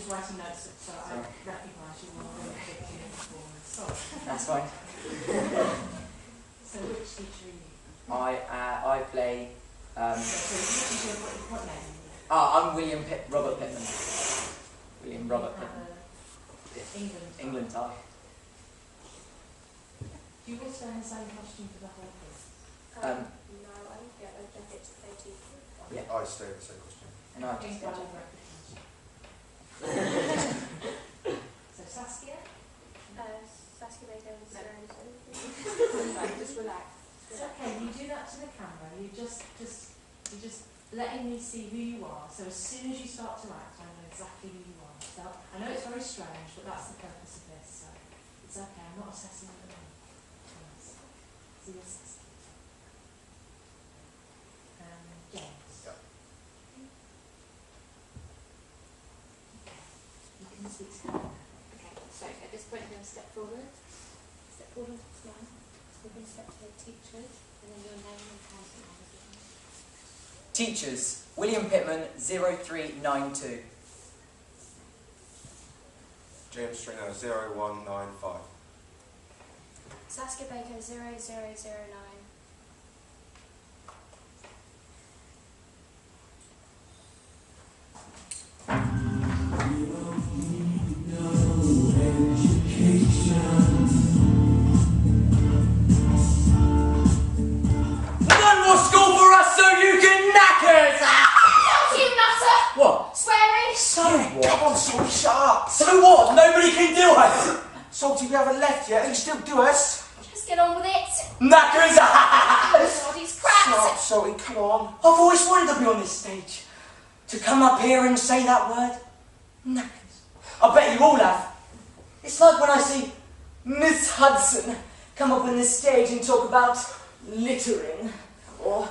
writing notes, so I recognise you all really quickly before. Sorry. That's fine. So which teacher are you? I play. What name? I'm Robert Pittman. William Robert Pittman. England tie. Do you also have the same costume for the whole piece? No, I get a jacket to play teacher. Yeah. I stay in the same costume. And I Please just go over So Saskia? Saskia Baker is Just relax. It's okay, you do that to the camera, you just letting me see who you are, so as soon as you start to act, I know exactly who you are. So I know it's very strange, but that's the purpose of this, so it's okay, I'm not assessing it at all. So you're assessing. James. Yeah. Okay. You can speak to camera. Okay, so at this point I'm going to step forward. Step forward onto the line. So we're going to step to the teachers, and then your name and council numbers. Teachers, William Pittman, 0392. James Stringer, 0195. Saskia Baker, 0009. None more school for us so you can knackers! You nutter! What? Swearing! So what? Come on, Salty, shut up! So what? Nobody can do us! Salty, we haven't left yet, and you still do us? Just get on with it! Knackers! God, he's Shut up, crap! Salty, come on. I've always wanted to be on this stage. To come up here and say that word. Knackers. I bet you all have. It's like when I see Miss Hudson come up on this stage and talk about littering, or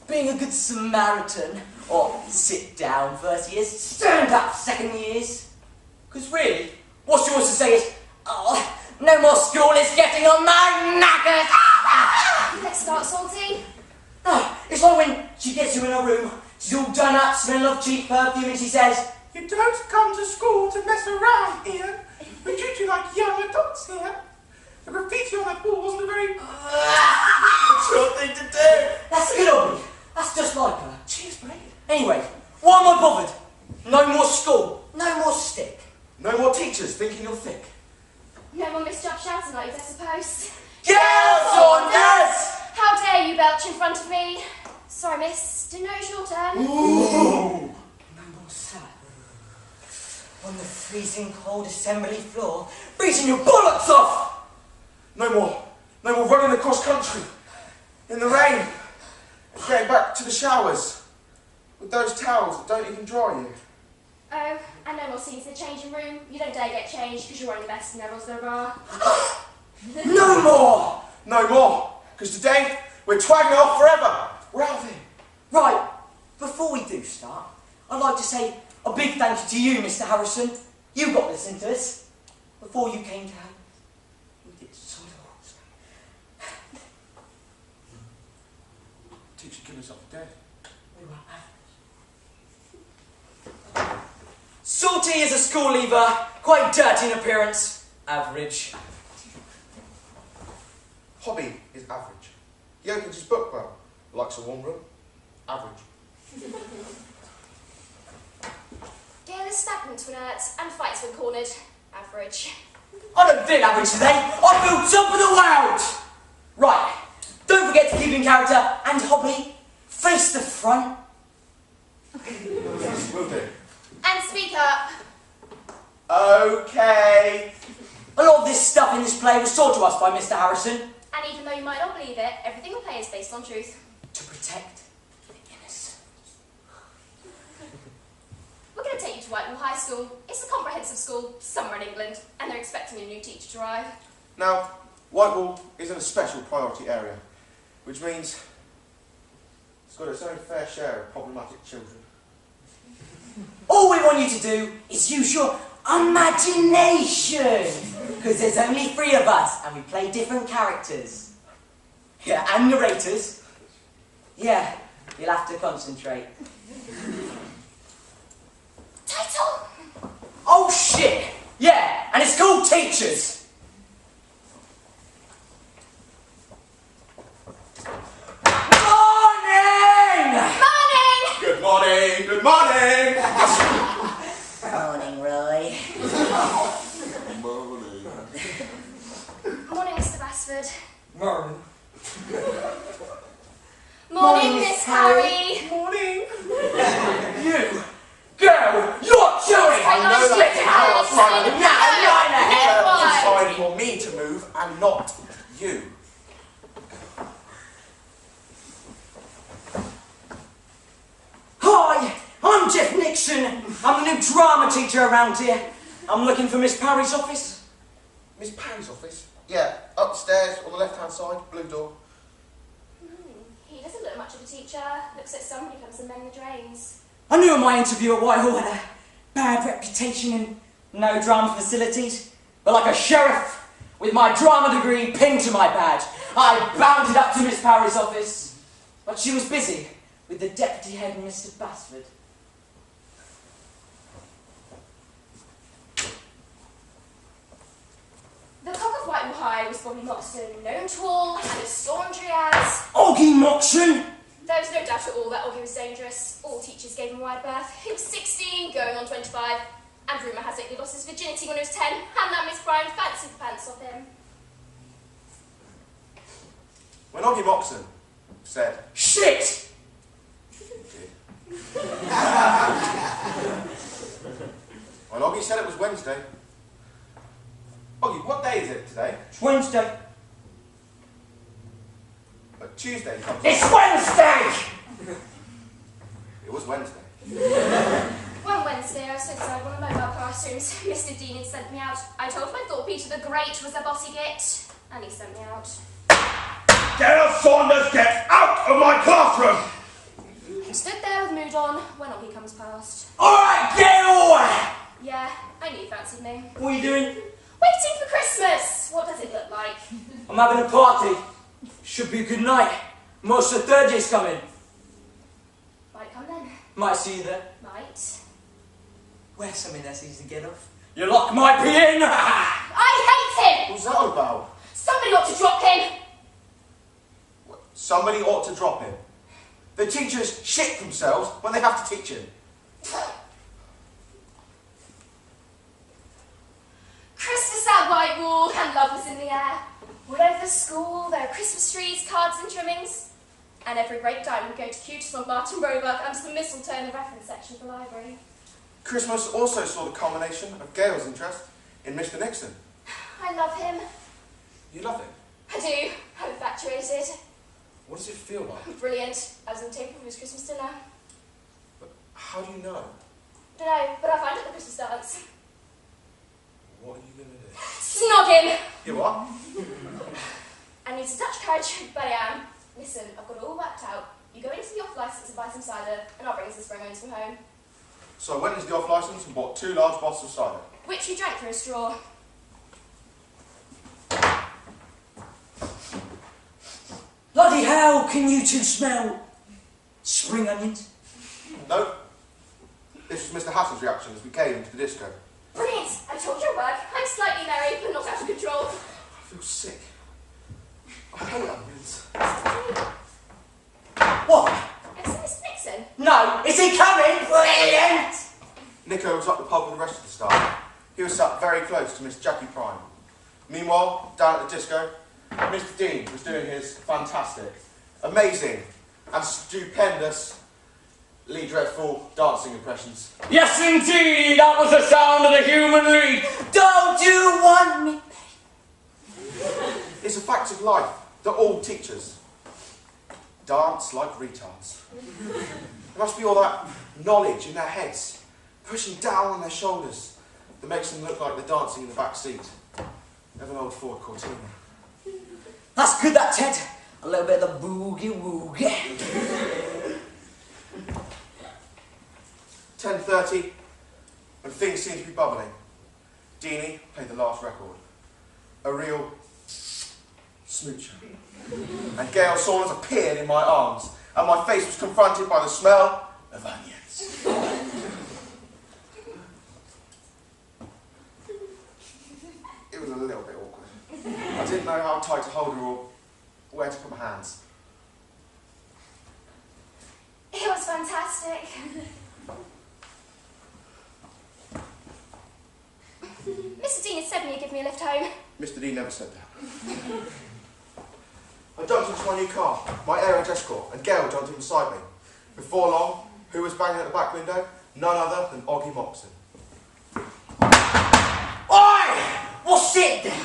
being a good Samaritan, or sit down first years, stand up second years. Because really, what's yours to say is, oh, no more school is getting on my knackers. Let's start, Salty. No, it's like when she gets you in a room, she's all done up, smelling of cheap perfume, and she says, You don't come to school to mess around, Ian. We treat you like young adults here. The graffiti on that wall wasn't a very... That's your thing to do. That's good of me. That's just like her. Cheers, mate. Anyway, why am I bothered? No more school. No more stick. No more teachers thinking you're thick. No one misjudged shouting like this, I suppose. Gail Saunders! How dare you belch in front of me? Sorry, miss. Didn't know it was your turn. Ooh. No more salad. On the freezing cold assembly floor, beating your bollocks off! No more running across country in the rain and getting back to the showers with those towels that don't even dry you. Oh, and no more scenes in the changing room. You don't dare get changed because you're one of the best nevils there are. No more! No more, because today we're twagging off forever. We're out of here. Right, before we do start, I'd like to say a big thank you to you, Mr. Harrison. You got this into us. Before you came down, we did so well. Teacher killed herself dead. We were average. Salty is a school leaver, quite dirty in appearance, average. Hobby is average. He opens his book well. Likes a warm room. Average. Gail is stagnant when hurt and fights when cornered. Average. I don't feel average today, I feel top of the world! Right, don't forget to keep in character and hobby, face the front. Yes, will do. And speak up. Okay. A lot of this stuff in this play was taught to us by Mr. Harrison. And even though you might not believe it, everything we play is based on truth. To protect the innocent. We're going to take you to Whitehall High School. It's a comprehensive school somewhere in England, and they're expecting a new teacher to arrive. Now, Whitehall is in a special priority area, which means it's got its own fair share of problematic children. All we want you to do is use your imagination, because there's only 3 of us and we play different characters. Yeah, and narrators. Yeah, you'll have to concentrate. Title! Oh, Teachers! Morning! Morning! Good morning, good morning! Morning, Roy. Morning. Morning, Mr. Basford. Morning. Morning, Miss Harry. Morning. You! Girl! You're chewing! I know Spit that. it out! No, Right in the head! Why? It's time for me to move and not you. Hi! I'm Jeff Nixon. I'm the new drama teacher around here. I'm looking for Miss Parry's office. Miss Parry's office? Yeah, upstairs on the left-hand side, blue door. He doesn't look much of a teacher. Looks like somebody comes to mend the drains. I knew in my interview at Whitehall had a bad reputation and no drama facilities. But like a sheriff, with my drama degree pinned to my badge, I bounded up to Miss Parry's office. But she was busy with the deputy head, Mr. Basford. The cock of Whitehall High was Bobby Moxon, known to all and as staunchly as... Oggy Moxon! There was no doubt at all that Oggy was dangerous. All teachers gave him a wide berth. He was 16, going on 25, and rumour has it he lost his virginity when he was 10, and that Miss Bryan fancied the pants off him. When Oggy Moxon said, Shit! when Oggy said it was Wednesday, Oggy, what day is it today? It's Wednesday. But Tuesday comes. It's Wednesday! It was Wednesday. One Wednesday, I was so inside one of my mobile classrooms. Mr. Dean had sent me out. I told him I thought Peter the Great was a bossy git, and he sent me out. Gail Saunders, get out of my classroom! He stood there with mood on when Oggy comes past. Alright, get away! Yeah, I knew he fancied me. What are you doing? Waiting for Christmas! What does it look like? I'm having a party. Should be a good night. Most of the third year's coming. Might come then. Might see you there. Might. Wear something that's easy to get off. Your lock might be in! I hate him! What's that all about? Somebody ought to drop him! Somebody ought to drop him. The teachers shit themselves when they have to teach him. Christmas at Whitehall, and love was in the air. All over the school, there were Christmas trees, cards and trimmings. And every great dime would go to Cutis on Barton Roebuck under the mistletoe in the reference section of the library. Christmas also saw the culmination of Gail's interest in Mr. Nixon. I love him. You love him? I do. I'm infatuated. What does it feel like? Brilliant. I was on the table for his Christmas dinner. But how do you know? Don't know, but I'll find it at the Christmas dance. What are you going to do? Snog him! You are? I need to touch courage, but I am. Listen, I've got it all worked out. You go into the off licence and buy some cider, and I'll bring some spring onions from home. So I went into the off licence and bought 2 large bottles of cider. Which you drank through a straw. Bloody hell, can you two smell spring onions? No. This was Mr. Hassel's reaction as we came into the disco. Brilliant! I told you it worked. I'm slightly merry, but not out of control. I feel sick. I hate onions. What? It's Mr. Nixon. No, is he coming? Brilliant! Nico was up the pub with the rest of the staff. He was sat very close to Miss Jackie Prime. Meanwhile, down at the disco, Mr. Dean was doing his fantastic, amazing, and stupendously dreadful dancing impressions. Yes, indeed, that was the sound of the human lead. Don't you want me? It's a fact of life that all teachers dance like retards. There must be all that knowledge in their heads, pushing down on their shoulders, that makes them look like they're dancing in the back seat of an old Ford Cortina. That's good, that, Ted. A little bit of the boogie-woogie. 10:30, when things seemed to be bubbling, Deanie played the last record. A real smoocher. And Gail Saunders appeared in my arms, and my face was confronted by the smell of onions. It it was a little bit awkward. I didn't know how tight to hold her or where to put my hands. It was fantastic. Mr. Dean had said me he'd give me a lift home. Mr. Dean never said that. I jumped into my new car, my air escort, and Gail jumped in beside me. Before long, who was banging at the back window? None other than Oggy Moxon. Oi! What's it then?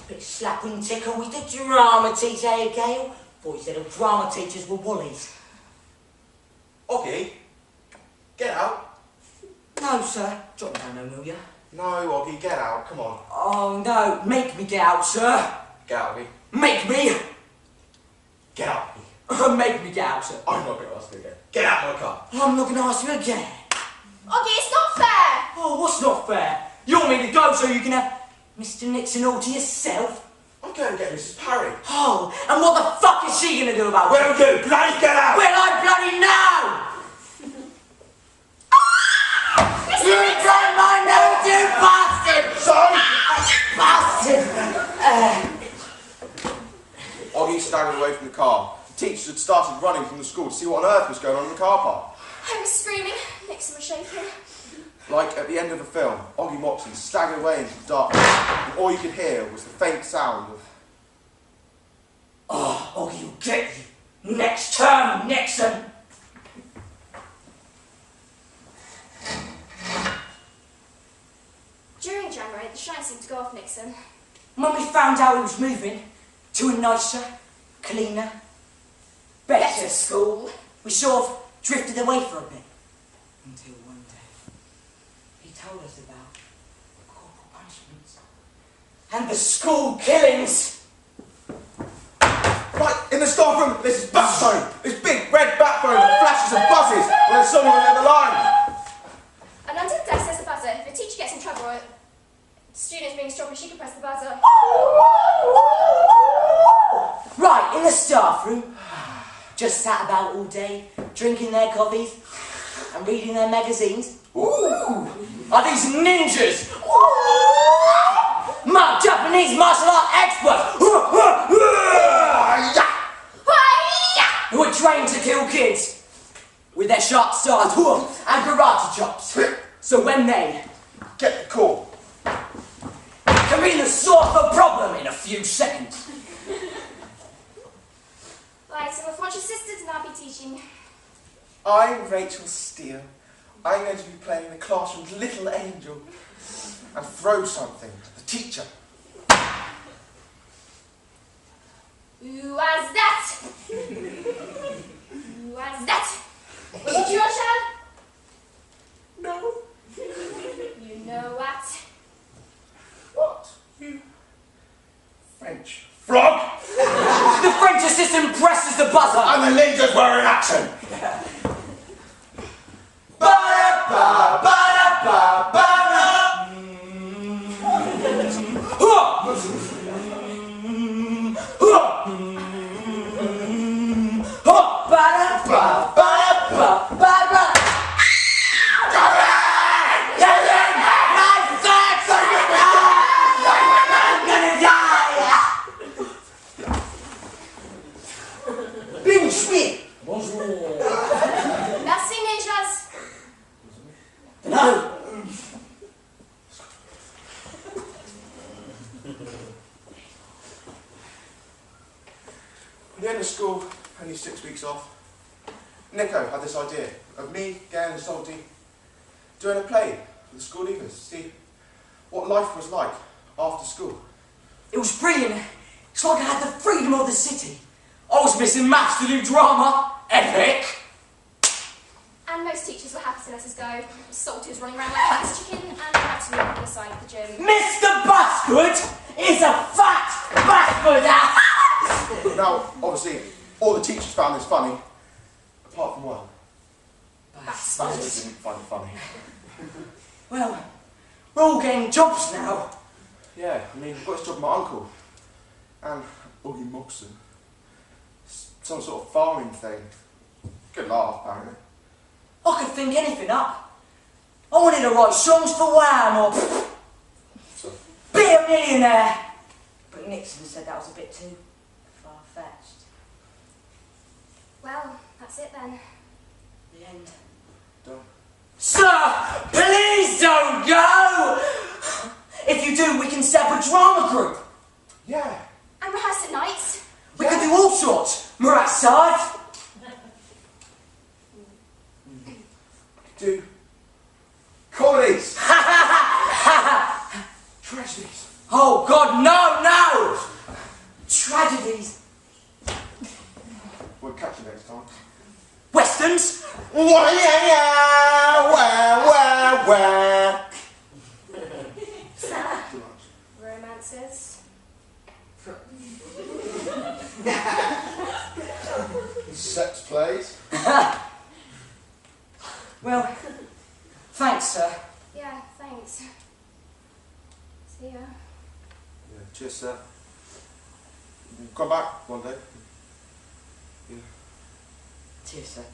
Bit slapping tickle with the drama teacher here, Gail. Thought you said the drama teachers were wallies. Oggy, get out. No, sir. Drop me down, no, will ya? No, Oggy, get out, come on. Oh, no. Make me get out, sir. Get out, Oggy. Make me. Get out, Oggy. Make me get out, sir. I'm not going to ask you again. Get out of my car. I'm not going to ask you again. Oggy, it's not fair! Oh, what's not fair? You want me to go so you can have Mr. Nixon all to yourself? I'm going to get Mrs. Parry. Oh, and what the fuck is she going to do about it? Will you bloody get out? Well, I bloody know! You don't mind no, you bastard! Sorry! Bastard! Oggy staggered away from the car. The teachers had started running from the school to see what on earth was going on in the car park. I was screaming. Nixon was shaking. Like at the end of a film, Oggy Moxon staggered away into the darkness, and all you could hear was the faint sound of... Oh, Oggy will get you. Next term, Nixon! During January, the shine seemed to go off Nixon. When we found out he was moving to a nicer, cleaner, better school, we sort of drifted away for a bit. Until one day, he told us about the corporal punishments and the school killings. Right, in the staff room, there's this bat phone. This big red bat phone that flashes and buzzes when there's someone on the other line. And under the desk there's a buzzer. If a teacher gets in trouble or a student's being strawberry, she can press the buzzer. Right, in the staff room, just sat about all day, drinking their coffees and reading their magazines. Ooh, are these ninjas? Ooh, my Japanese martial art experts who are trained to kill kids with their sharp swords and karate chops. So when they Get the call. can be solve the problem in a few seconds. Right, so with what your sisters and I'll be teaching. I'm Rachel Steele. I'm going to be playing in the classroom's little angel and throw something at the teacher. Who was that? Who was that? Was it you, Rochelle? No. You know what? What? You French frog? The French assistant presses the buzzer. And the ninjas were in action. Ba-da-ba, ba-da-ba, ba-da. Ba-da-ba, ba-da-ba, ba-da. I'm gonna die. Bing Schmidt. Bonjour. Merci, ninjas. No. At the end of school, only 6 weeks off, Nico had this idea of me, Gail and Salty doing a play for the school leavers to see what life was like after school. It was brilliant. It's like I had the freedom of the city. I was missing maths to do drama. Epic. And most teachers were happy to let us go. Salty was running around like a fat chicken, and we had to move on the side of the gym. Mr. Busgood is a fat bastard. Now, obviously, all the teachers found this funny, apart from one. Bastard. They didn't find it funny. Well, we're all getting jobs now. Yeah, I mean, I've got this job with my uncle. And Oggy Moxon. Some sort of farming thing. Good laugh, apparently. I could think anything up. I wanted to write songs for Wham or So, be a millionaire. millionaire. But Nixon said that was a bit too far-fetched. Well, that's it then. The end. Done. Sir, please don't go! If you do, we can set up a drama group. Yeah. And rehearse at night. We could do all sorts. Murat Sard. Do comedies. Tragedies. Oh God, no! Tragedies. We'll catch you next time. Westerns. Wah, yeah, yeah, wah, wah, wah. Too much. Romances. Sex plays. Well, thanks, sir. Yeah, thanks. See ya. Yeah, cheers, sir. Come back one day. Yeah. Cheers, sir.